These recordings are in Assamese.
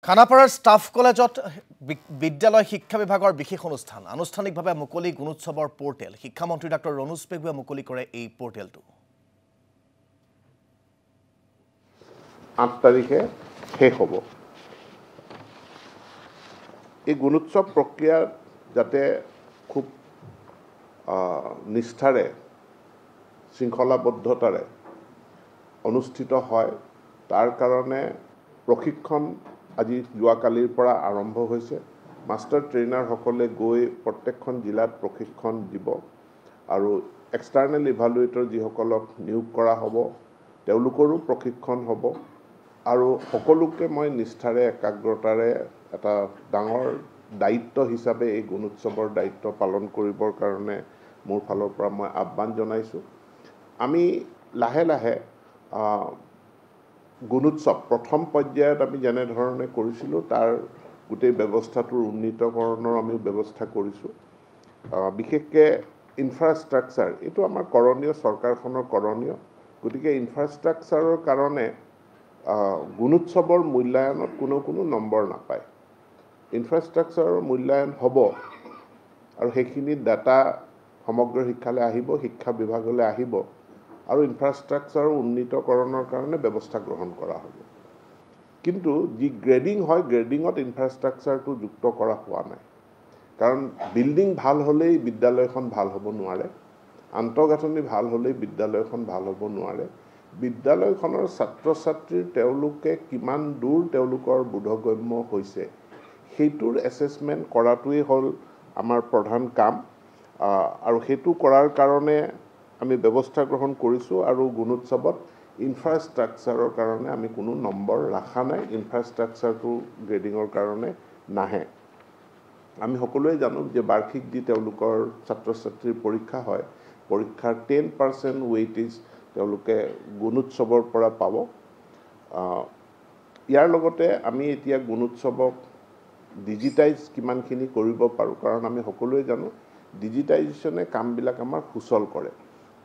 খানাপাৰাৰ ষ্টাফ কলেজত বিদ্যালয় শিক্ষা বিভাগৰ বিশেষ অনুষ্ঠান আনুষ্ঠানিকভাৱে মুকলি গুণোৎসৱৰ পোৰ্টেল শিক্ষামন্ত্ৰী ডক্টৰ ৰণোজ পেগুৱে মুকলি কৰে এই পোৰ্টেলটো 8 তাৰিখে শেষ হ'ব এই গুণোৎসৱ প্ৰক্ৰিয়া যাতে খুব নিষ্ঠাৰে শৃংখলাবদ্ধতাৰে অনুষ্ঠিত হয় তাৰ কাৰণে প্ৰশিক্ষণ আজি যোৱাকালিৰ পৰা আৰম্ভ হৈছে মাষ্টাৰ ট্ৰেইনাৰ সকলে গৈ প্ৰত্যেকখন জিলাত প্ৰশিক্ষণ দিব আৰু এক্সটাৰ্নেল ইভালুৱেটৰ যিসকলক নিয়োগ কৰা হ'ব তেওঁলোকৰো প্ৰশিক্ষণ হ'ব আৰু সকলোকে মই নিষ্ঠাৰে একাগ্ৰতাৰে এটা ডাঙৰ দায়িত্ব হিচাপে এই গুণোৎসৱৰ দায়িত্ব পালন কৰিবৰ কাৰণে মোৰ ফালৰ পৰা মই আহ্বান জনাইছোঁ আমি লাহে লাহে গুণোৎসৱ প্ৰথম পৰ্যায়ত আমি যেনে ধৰণে কৰিছিলোঁ তাৰ গোটেই ব্যৱস্থাটোৰ উন্নীতকৰণৰ আমি ব্যৱস্থা কৰিছোঁ বিশেষকৈ ইনফ্ৰাষ্ট্ৰাকচাৰ এইটো আমাৰ কৰণীয় চৰকাৰখনৰ কৰণীয় গতিকে ইনফ্ৰাষ্ট্ৰাকচাৰৰ কাৰণে গুণোৎসৱৰ মূল্যায়নত কোনো নম্বৰ নাপায় ইনফ্ৰাষ্ট্ৰাকচাৰৰ মূল্যায়ন হ'ব আৰু সেইখিনি ডাটা সমগ্ৰ শিক্ষালৈ আহিব শিক্ষা বিভাগলৈ আহিব আৰু ইনফ্ৰাষ্ট্ৰাকচাৰৰ উন্নীতকৰণৰ কাৰণে ব্যৱস্থা গ্ৰহণ কৰা হ'ব কিন্তু যি গ্ৰেডিং হয় গ্ৰেডিঙত ইনফ্ৰাষ্ট্ৰাকচাৰটো যুক্ত কৰা হোৱা নাই কাৰণ বিল্ডিং ভাল হ'লেই বিদ্যালয়খন ভাল হ'ব নোৱাৰে আন্তঃগাঁথনি ভাল হ'লেই বিদ্যালয়খন ভাল হ'ব নোৱাৰে বিদ্যালয়খনৰ ছাত্ৰ ছাত্ৰীৰ তেওঁলোকে কিমান দূৰ তেওঁলোকৰ বোধগম্য হৈছে সেইটোৰ এছেছমেণ্ট কৰাটোৱেই হ'ল আমাৰ প্ৰধান কাম আৰু সেইটো কৰাৰ কাৰণে আমি ব্যৱস্থা গ্ৰহণ কৰিছোঁ আৰু গুণোৎসৱত ইনফ্ৰাষ্ট্ৰাকচাৰৰ কাৰণে আমি কোনো নম্বৰ ৰাখা নাই ইনফ্ৰাষ্ট্ৰাকচাৰটো গ্ৰেডিঙৰ কাৰণে নাহে আমি সকলোৱে জানো যে বাৰ্ষিক যি তেওঁলোকৰ ছাত্ৰ ছাত্ৰীৰ পৰীক্ষা হয় পৰীক্ষাৰ 10% ৱেইটেজ তেওঁলোকে গুণোৎসৱৰ পৰা পাব ইয়াৰ লগতে আমি এতিয়া গুণোৎসৱক ডিজিটাইজ কিমানখিনি কৰিব পাৰোঁ কাৰণ আমি সকলোৱে জানো ডিজিটাইজেশ্যনে কামবিলাক আমাৰ সুচল কৰে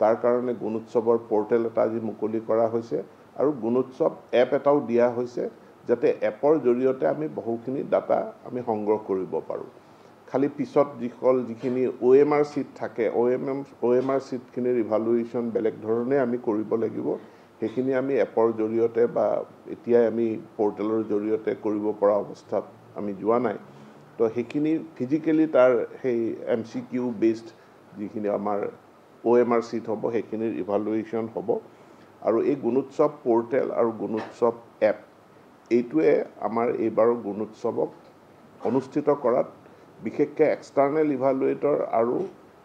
তাৰ কাৰণে গুণোৎসৱৰ পোৰ্টেল এটা আজি মুকলি কৰা হৈছে আৰু গুণোৎসৱ এপ এটাও দিয়া হৈছে যাতে এপৰ জৰিয়তে আমি বহুখিনি ডাটা আমি সংগ্ৰহ কৰিব পাৰোঁ খালি পিছত যিখিনি OMR চিট থাকে OMR চিটখিনিৰ ইভালুৱেশ্যন বেলেগ ধৰণে আমি কৰিব লাগিব সেইখিনি আমি এপৰ জৰিয়তে বা এতিয়াই আমি পোৰ্টেলৰ জৰিয়তে কৰিব পৰা অৱস্থাত আমি যোৱা নাই তো সেইখিনি ফিজিকেলি তাৰ সেই MCQ বেছড যিখিনি আমাৰ OMR চিট হ'ব সেইখিনিৰ ইভালুৱেশ্যন হ'ব আৰু এই গুণোৎসৱ পোৰ্টেল আৰু গুণোৎসৱ এপ এইটোৱে আমাৰ এইবাৰৰ গুণোৎসৱক অনুষ্ঠিত কৰাত বিশেষকৈ এক্সটাৰ্নেল ইভালুৱেটৰ আৰু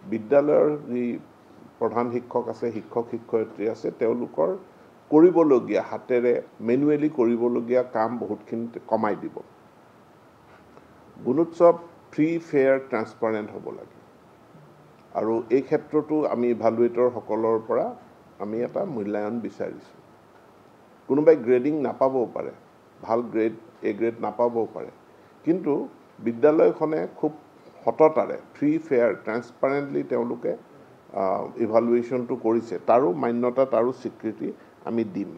বিদ্যালয়ৰ যি প্ৰধান শিক্ষক আছে শিক্ষক শিক্ষয়িত্ৰী আছে তেওঁলোকৰ কৰিবলগীয়া হাতেৰে মেনুৱেলি কৰিবলগীয়া কাম বহুতখিনি কমাই দিব গুণোৎসৱ ফ্ৰী ফেয়াৰ ট্ৰান্সপাৰেণ্ট হ'ব লাগে আৰু এই ক্ষেত্ৰতো আমি ইভালুৱেটৰ সকলৰ পৰা আমি এটা মূল্যায়ন বিচাৰিছোঁ কোনোবাই গ্ৰেডিং নাপাবও পাৰে ভাল গ্ৰেড A গ্ৰেড নাপাবও পাৰে কিন্তু বিদ্যালয়খনে খুব সততাৰে ফ্ৰী ফেয়াৰ ট্ৰান্সপাৰেণ্টলি তেওঁলোকে ইভালুৱেশ্যনটো কৰিছে তাৰো মান্যতা তাৰো স্বীকৃতি আমি দিম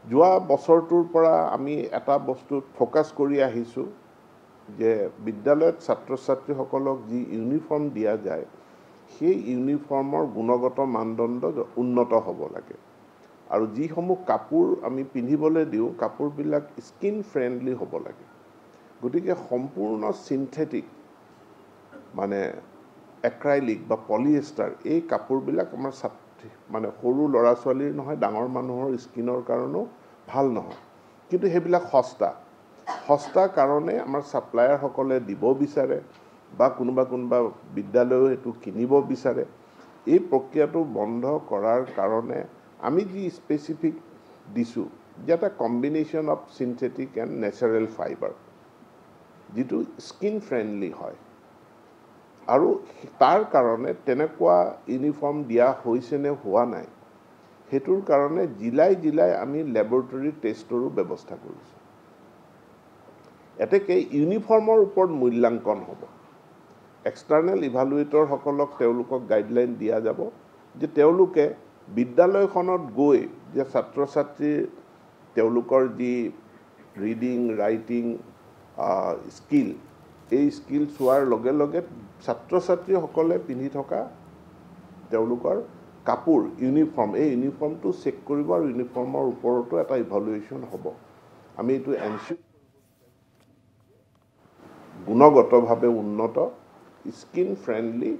যোৱা বছৰটোৰ পৰা আমি এটা বস্তুত ফ'কাছ কৰি আহিছোঁ যে বিদ্যালয়ত ছাত্ৰ ছাত্ৰীসকলক যি ইউনিফৰ্ম দিয়া যায় সেই ইউনিফৰ্মৰ গুণগত মানদণ্ড উন্নত হ'ব লাগে আৰু যিসমূহ কাপোৰ আমি পিন্ধিবলৈ দিওঁ কাপোৰবিলাক স্কিন ফ্ৰেণ্ডলি হ'ব লাগে গতিকে সম্পূৰ্ণ চিন্থেটিক মানে এক্ৰাইলিক বা পলিয়েষ্টাৰ এই কাপোৰবিলাক আমাৰ মানে সৰু ল'ৰা ছোৱালীৰ নহয় ডাঙৰ মানুহৰ স্কিনৰ কাৰণেও ভাল নহয় কিন্তু সেইবিলাক সস্তা কাৰণে আমাৰ ছাপ্লায়াৰসকলে দিব বিচাৰে বা কোনোবা বিদ্যালয়েও সেইটো কিনিব বিচাৰে এই প্ৰক্ৰিয়াটো বন্ধ কৰাৰ কাৰণে আমি যি স্পেচিফিক দিছোঁ যে এটা combination of synthetic and natural fibre যিটো স্কিন ফ্ৰেণ্ডলি হয় আৰু তাৰ কাৰণে তেনেকুৱা ইউনিফৰ্ম দিয়া হৈছেনে হোৱা নাই সেইটোৰ কাৰণে জিলাই আমি লেবৰেটৰী টেষ্টৰো ব্যৱস্থা কৰিছোঁ এতেকে ইউনিফৰ্মৰ ওপৰত মূল্যাংকন হ'ব এক্সটাৰ্নেল ইভালুৱেটৰসকলক তেওঁলোকক গাইডলাইন দিয়া যাব যে তেওঁলোকে বিদ্যালয়খনত গৈ যে ছাত্ৰ ছাত্ৰীৰ তেওঁলোকৰ যি ৰিডিং ৰাইটিং স্কিল এই স্কিল চোৱাৰ লগে লগে ছাত্ৰ ছাত্ৰীসকলে পিন্ধি থকা তেওঁলোকৰ কাপোৰ ইউনিফৰ্ম এই ইউনিফৰ্মটো চেক কৰিব আৰু ইউনিফৰ্মৰ ওপৰতো এটা ইভালুৱেশ্যন হ'ব আমি এইটো এনচিঅ'ৰ গুণগতভাৱে উন্নত স্কিন ফ্ৰেণ্ডলি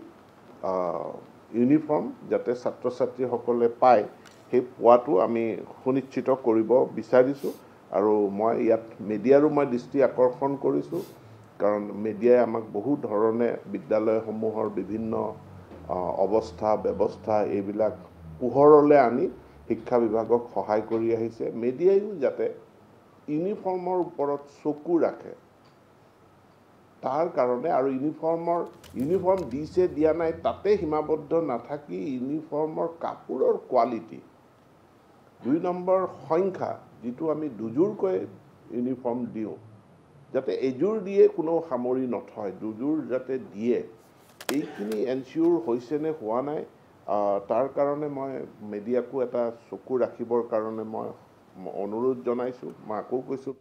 ইউনিফৰ্ম যাতে ছাত্ৰ ছাত্ৰীসকলে পায় সেই পোৱাটো আমি সুনিশ্চিত কৰিব বিচাৰিছোঁ আৰু মই ইয়াত মিডিয়াৰো মই দৃষ্টি আকৰ্ষণ কৰিছোঁ কাৰণ মিডিয়াই আমাক বহু ধৰণে বিদ্যালয়সমূহৰ বিভিন্ন অৱস্থা ব্যৱস্থা এইবিলাক পোহৰলৈ আনি শিক্ষা বিভাগক সহায় কৰি আহিছে মিডিয়ায়ো যাতে ইউনিফৰ্মৰ ওপৰত চকু ৰাখে তাৰ কাৰণে আৰু ইউনিফৰ্ম দিছে দিয়া নাই তাতে সীমাবদ্ধ নাথাকি ইউনিফৰ্মৰ কাপোৰৰ কোৱালিটি 2 নম্বৰ সংখ্যা যিটো আমি দুযোৰকৈ ইউনিফৰ্ম দিওঁ যাতে এযোৰ দিয়ে কোনো সামৰি নথয় দুযোৰ যাতে দিয়ে এইখিনি এনচিঅ'ৰ হৈছে নে হোৱা নাই তাৰ কাৰণে মই মিডিয়াকো এটা চকু ৰাখিবৰ কাৰণে মই অনুৰোধ জনাইছোঁ মই আকৌ কৈছোঁ